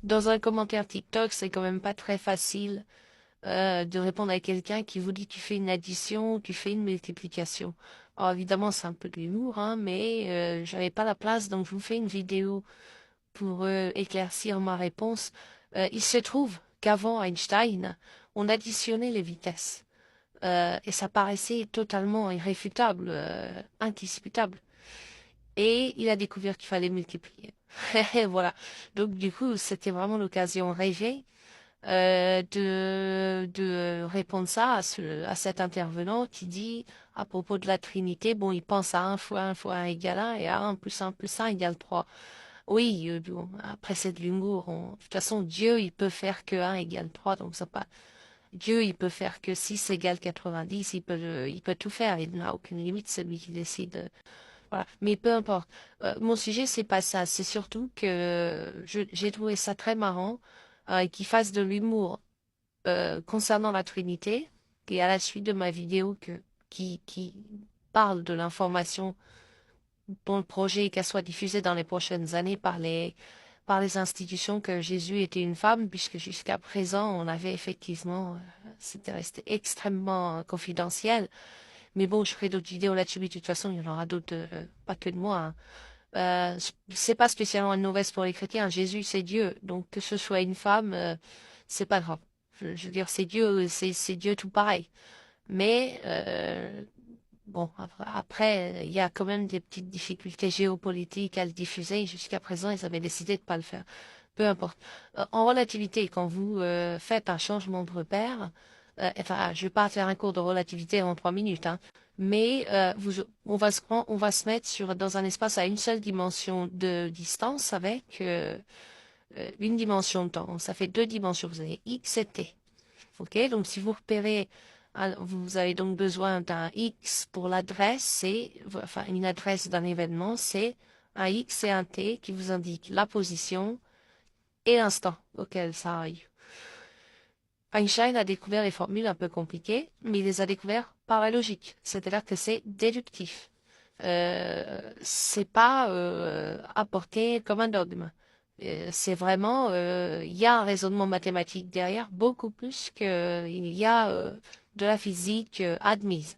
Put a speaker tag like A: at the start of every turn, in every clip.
A: Dans un commentaire TikTok, c'est quand même pas très facile de répondre à quelqu'un qui vous dit tu fais une addition, tu fais une multiplication. Alors évidemment, c'est un peu de l'humour, hein, mais j'avais pas la place, donc je vous fais une vidéo pour éclaircir ma réponse. Il se trouve qu'avant Einstein, on additionnait les vitesses. Et ça paraissait totalement irréfutable, indiscutable. Et il a découvert qu'il fallait multiplier. Et voilà. Donc du coup, c'était vraiment l'occasion rêvée de répondre ça à cet intervenant qui dit à propos de la Trinité, bon, il pense à un fois un égale un et à un plus un égale 3. Oui, bon, après c'est de l'humour. De toute façon, Dieu, il peut faire que un égale 3, donc c'est pas... Dieu, il peut faire que 6 égale 90, il peut tout faire, il n'a aucune limite, c'est lui qui décide. Voilà. Mais peu importe. Mon sujet, c'est pas ça. C'est surtout que j'ai trouvé ça très marrant qu'il fasse de l'humour concernant la Trinité, et à la suite de ma vidéo qui parle de l'information dont le projet est qu'elle soit diffusée dans les prochaines années par les institutions que Jésus était une femme, puisque jusqu'à présent, on avait effectivement, c'était resté extrêmement confidentiel. Mais bon, je ferai d'autres vidéos là-dessus, mais de toute façon, il y en aura d'autres, pas que de moi, hein. Euh, c'est pas spécialement une mauvaise pour les chrétiens. Jésus, c'est Dieu. Donc, que ce soit une femme, c'est pas grave. Je veux dire, c'est Dieu, c'est Dieu tout pareil. Mais, bon, après, il y a quand même des petites difficultés géopolitiques à le diffuser. Jusqu'à présent, ils avaient décidé de pas le faire. Peu importe. En relativité, quand vous faites un changement de repère, enfin, je vais pas faire un cours de relativité en 3 minutes, hein, mais on va se mettre dans un espace à une seule dimension de distance avec une dimension de temps. Ça fait deux dimensions. Vous avez x et t. Ok, donc si vous repérez, vous avez donc besoin d'un x pour l'adresse, enfin une adresse d'un événement, c'est un x et un t qui vous indiquent la position et l'instant auquel ça arrive. Einstein a découvert les formules un peu compliquées, mais il les a découvertes par la logique, c'est-à-dire que c'est déductif. C'est pas apporté comme un dogme. C'est vraiment, il y a un raisonnement mathématique derrière, beaucoup plus qu'il y a de la physique admise.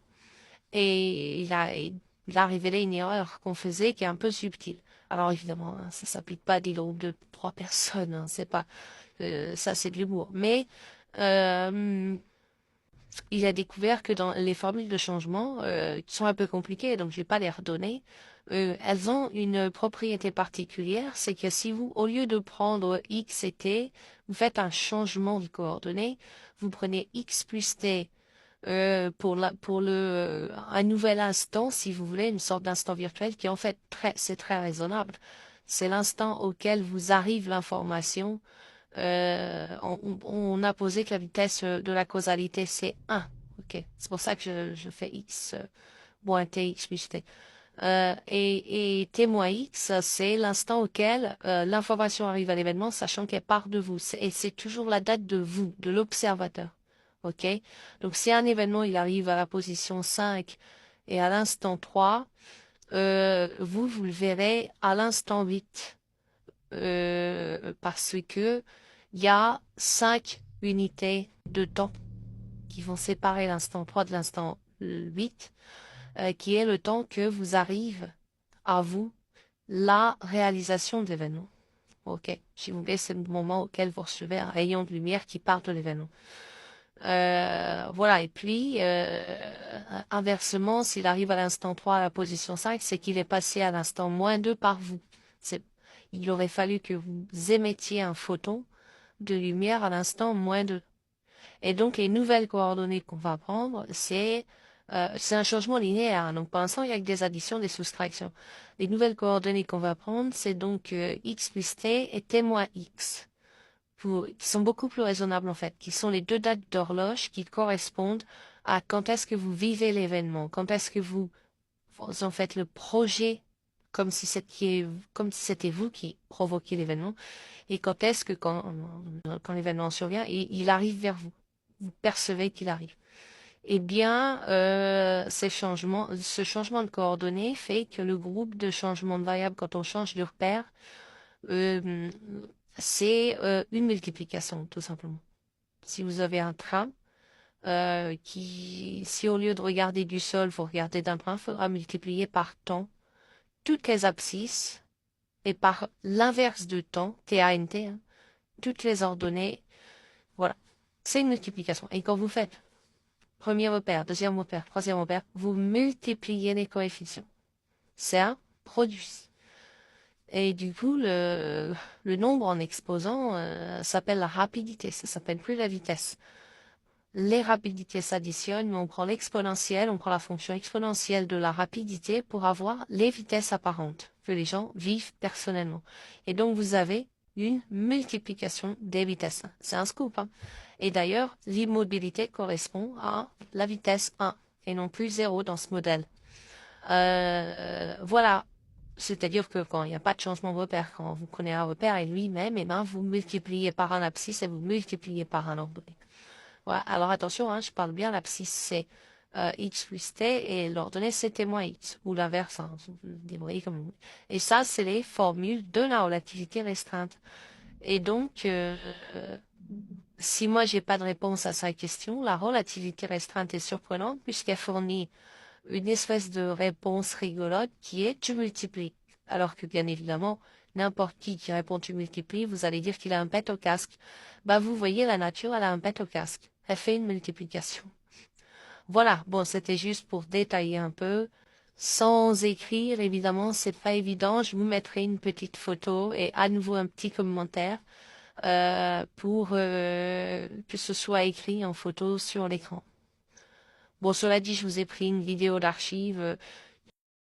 A: Et il a révélé une erreur qu'on faisait qui est un peu subtile. Alors évidemment, hein, ça s'applique pas à des groupes de 3 personnes, hein, c'est pas, ça c'est de l'humour. Mais euh, il a découvert que dans les formules de changement, qui sont un peu compliquées, donc je vais pas les redonner, elles ont une propriété particulière, c'est que si vous, au lieu de prendre x et t, vous faites un changement de coordonnées, vous prenez x plus t pour un nouvel instant, si vous voulez, une sorte d'instant virtuel qui en fait c'est très raisonnable. C'est l'instant auquel vous arrive l'information. On a posé que la vitesse de la causalité c'est 1. Ok, c'est pour ça que je fais x moins t, x plus t. Et t moins x, c'est l'instant auquel l'information arrive à l'événement, sachant qu'elle part de vous. Et c'est toujours la date de vous, de l'observateur. OK? Donc, si un événement, il arrive à la position 5 et à l'instant 3, vous le verrez à l'instant 8. Parce que il y a 5 unités de temps qui vont séparer l'instant 3 de l'instant 8, qui est le temps que vous arrive à vous la réalisation de l'événement. OK? Si vous voulez, c'est le moment auquel vous recevez un rayon de lumière qui part de l'événement. Voilà, et puis inversement, s'il arrive à l'instant 3 à la position 5, c'est qu'il est passé à l'instant -2 par vous. C'est, il aurait fallu que vous émettiez un photon de lumière à l'instant -2. Et donc les nouvelles coordonnées qu'on va prendre, c'est un changement linéaire, hein. Donc pour l'instant, il y a que des additions, des soustractions. Les nouvelles coordonnées qu'on va prendre, c'est donc x plus t et t moins x qui sont beaucoup plus raisonnables en fait, qui sont les deux dates d'horloge qui correspondent à quand est-ce que vous vivez l'événement, quand est-ce que vous en faites le projet comme si c'était vous qui provoquiez l'événement, et quand est-ce que quand l'événement survient, il arrive vers vous, vous percevez qu'il arrive. Eh bien, ce changement de coordonnées fait que le groupe de changement de variables, quand on change de repère, euh, c'est une multiplication, tout simplement. Si vous avez un train, si au lieu de regarder du sol, vous regardez d'un train, il faudra multiplier par temps toutes les abscisses et par l'inverse de temps, T-A-N-T, hein, toutes les ordonnées. Voilà. C'est une multiplication. Et quand vous faites premier repère, deuxième repère, troisième repère, vous multipliez les coefficients. C'est un produit. Et du coup, le nombre en exposant s'appelle la rapidité, ça s'appelle plus la vitesse. Les rapidités s'additionnent, mais on prend l'exponentielle, on prend la fonction exponentielle de la rapidité pour avoir les vitesses apparentes que les gens vivent personnellement. Et donc, vous avez une multiplication des vitesses. C'est un scoop, hein. Et d'ailleurs, l'immobilité correspond à la vitesse 1 et non plus 0 dans ce modèle. Voilà. C'est-à-dire que quand il n'y a pas de changement de repère, quand vous prenez un repère et lui-même, eh ben, vous multipliez par un abscisse et vous multipliez par un ordonnée. Ouais, alors attention, hein, je parle bien l'abscisse c'est x plus t et l'ordonnée c'est t moins x, ou l'inverse, hein, vous le débrouillez comme vous voulez. Et ça, c'est les formules de la relativité restreinte. Et donc, si moi j'ai pas de réponse à sa question, la relativité restreinte est surprenante puisqu'elle fournit une espèce de réponse rigolote qui est tu multiplies. Alors que bien évidemment, n'importe qui répond tu multiplies, vous allez dire qu'il a un pet au casque. Bah vous voyez, la nature, elle a un pet au casque. Elle fait une multiplication. Voilà, bon, c'était juste pour détailler un peu. Sans écrire, évidemment, c'est pas évident. Je vous mettrai une petite photo et à nouveau un petit commentaire pour que ce soit écrit en photo sur l'écran. Bon, cela dit, je vous ai pris une vidéo d'archive.